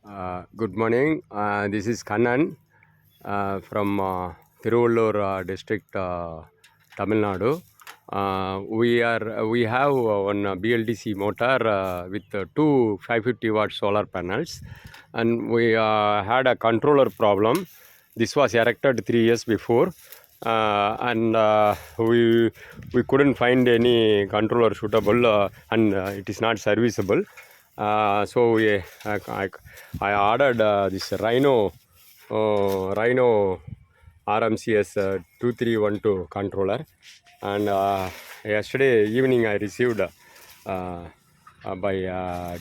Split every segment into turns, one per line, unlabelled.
Good morning. This is Kannan from Tiruvallur district, Tamil Nadu. We have one BLDC motor with two 550 watt solar panels, and we had a controller problem. This was erected 3 years before, and we couldn't find any controller suitable, and it is not serviceable. So I ordered this Rhino RMCS 2312 controller, and yesterday evening I received by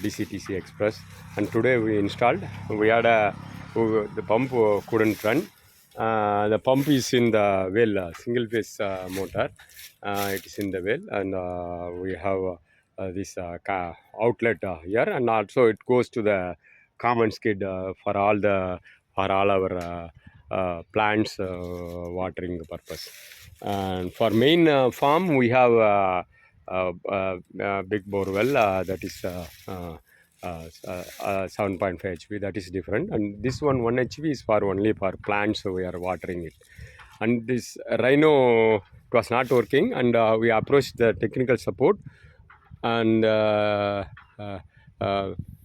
DCTC Express, and today we installed. We had the pump couldn't run. The pump is in the well, single phase motor. It is in the well, and we have this outlet here, and also it goes to the common skid for all our plants watering purpose. And for main farm we have big bore well, that is 7.5 HP, that is different, and this one 1 HP is for only for plants, so we are watering it. And this Rhino, it was not working, and we approached the technical support, and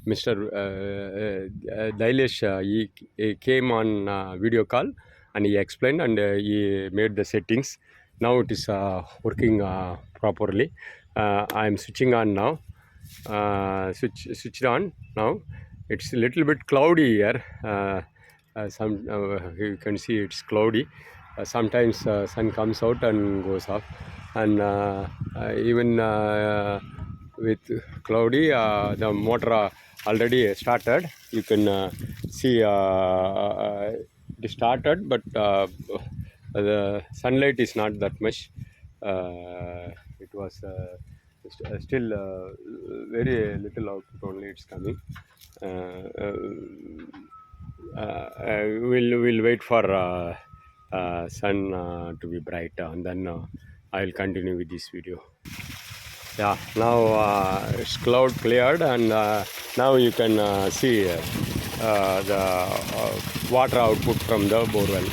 Mr. Dailesh, he came on video call, and he explained, and he made the settings. Now it is working properly. I am switching on now. Switched on now. It's a little bit cloudy here. You can see it's cloudy. Sometimes sun comes out and goes off, and even with cloudy, the motor already started. You can see it started, but the sunlight is not that much. It was still very little output only it's coming. We'll wait for sun to be bright, and then I'll continue with this video. Yeah, now it's cloud cleared, and now you can see the water output from the borewell,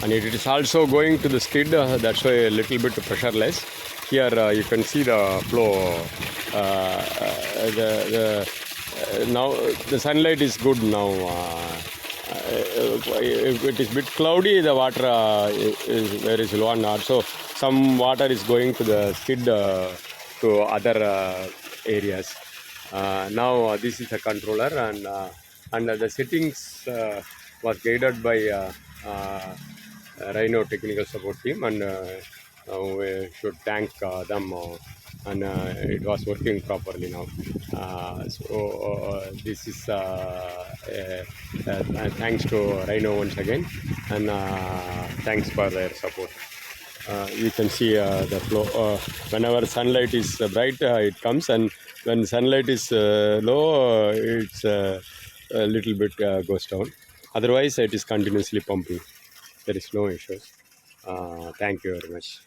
and it is also going to the skid. That's why a little bit pressureless. Here you can see the flow. Now the sunlight is good now. If it is a bit cloudy, the water is very slow, and also some water is going to the skid to other areas. Now this is a controller, and the settings was guided by Rhino technical support team, and we should thank them, and it was working properly now. This is thanks to Rhino once again, and thanks for their support. You can see the flow. Whenever sunlight is bright, it comes, and when sunlight is low, it's a little bit goes down. Otherwise, it is continuously pumping. There is no issues. Thank you very much.